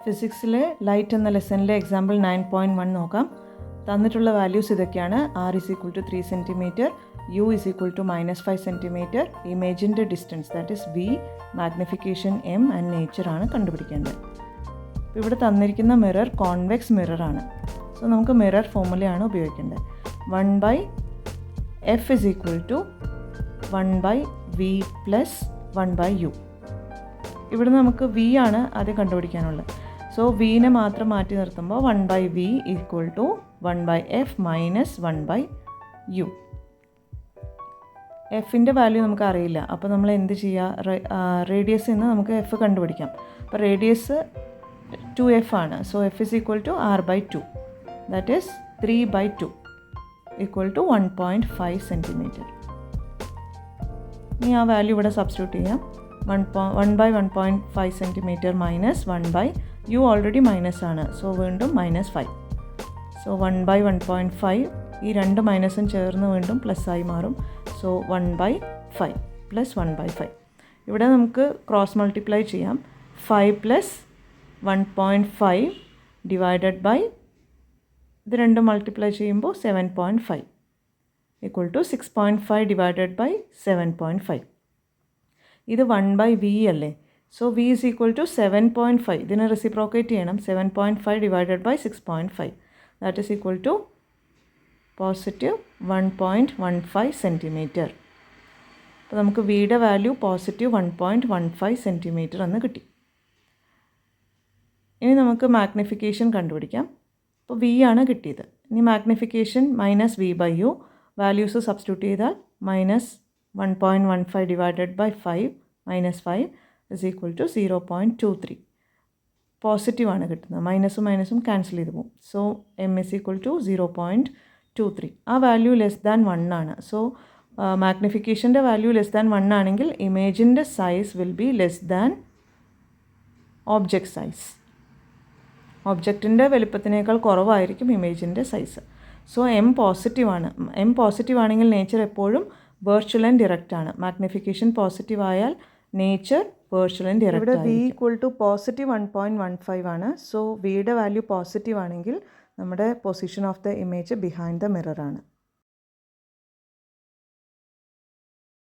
ഫിസിക്സിലെ light എന്ന ലെസണിലെ example 9.1 നോക്കാം. തന്നിട്ടുള്ള വാല്യൂസ് ഇതൊക്കെയാണ്. R = 3 cm, U = -5 cm, ഇമേജിൻ്റെ distance that is V, magnification M and nature ആണ് കണ്ടുപിടിക്കേണ്ടത്. ഇവിടെ തന്നിരിക്കുന്ന മിറർ കോൺവെക്സ് മിററാണ്. സോ നമുക്ക് മിറർ ഫോർമുലയാണ് ഉപയോഗിക്കേണ്ടത്. 1/f = 1/v + 1/u. ഇവിടെ നമുക്ക് V ആണ് ആദ്യം കണ്ടുപിടിക്കാനുള്ളത്. സോ വിനെ മാത്രം മാറ്റി നിർത്തുമ്പോൾ 1/v = 1/f - 1/u. എഫിൻ്റെ വാല്യൂ നമുക്ക് അറിയില്ല. അപ്പോൾ നമ്മൾ എന്ത് ചെയ്യുക? റേഡിയസിൽ നിന്ന് നമുക്ക് എഫ് കണ്ടുപിടിക്കാം. അപ്പോൾ റേഡിയസ് 2f ആണ്. So f = r/2 that is 3/2 = 1.5 cm. ഇനി ആ വാല്യൂ ഇവിടെ സബ്സ്റ്റിറ്റ്യൂട്ട് ചെയ്യാം. 1/1.5 cm - 1/u ഓൾറെഡി മൈനസ് ആണ്. സോ വീണ്ടും -5. സോ 1/1.5 ഈ രണ്ട് മൈനസും ചേർന്ന് വീണ്ടും പ്ലസ് ആയി മാറും. സോ 1/5 + 1/5. ഇവിടെ നമുക്ക് ക്രോസ് മൾട്ടിപ്ലൈ ചെയ്യാം. 5 + 1.5 ഡിവൈഡഡ് ബൈ ഇത് രണ്ടും മൾട്ടിപ്ലൈ ചെയ്യുമ്പോൾ 7.5 = 6.5 ഡിവൈഡഡ് ബൈ 7.5. ഇത് 1/v അല്ലേ? So v = 7.5. ഇതിനെ റെസിപ്രോക്കേറ്റ് ചെയ്യണം. 7.5 divided by 6.5 that is equal to +1.15 cm. അപ്പോൾ നമുക്ക് വിയുടെ വാല്യൂ +1.15 cm എന്ന് കിട്ടി. ഇനി നമുക്ക് മാഗ്നിഫിക്കേഷൻ കണ്ടുപിടിക്കാം. അപ്പോൾ v ആണ് കിട്ടിയത്. ഇനി മാഗ്നിഫിക്കേഷൻ -v/u വാല്യൂസ് സബ്സ്റ്റിറ്റ്യൂട്ട് ചെയ്താൽ -1.15 ഡിവൈഡഡ് ബൈ 5 -5 = 0.23. പോസിറ്റീവാണ് കിട്ടുന്നത്. മൈനസും മൈനസും ക്യാൻസൽ ചെയ്ത് പോകും. So m = 0.23. ആ വാല്യൂ <1 ആണ്. സോ മാഗ്നിഫിക്കേഷൻ്റെ വാല്യൂ <1 ആണെങ്കിൽ ഇമേജിൻ്റെ size will be object size. ഒബ്ജക്റ്റിൻ്റെ വലുപ്പത്തിനേക്കാൾ കുറവായിരിക്കും ഇമേജിൻ്റെ സൈസ്. സോ m പോസിറ്റീവാണ്. m പോസിറ്റീവ് ആണെങ്കിൽ നേച്ചർ എപ്പോഴും വെർച്വൽ ആൻഡ് ഡിറക്റ്റ് ആണ്. മാഗ്നിഫിക്കേഷൻ പോസിറ്റീവ് ആയാൽ നേച്ചർ വെർച്വൽ ആൻഡ് ഡിറക്റ്റ്. ഇവിടെ v = +1.15 ആണ്. സോ വിയുടെ വാല്യൂ പോസിറ്റീവ് ആണെങ്കിൽ നമ്മുടെ position of the image behind the mirror ആണ്.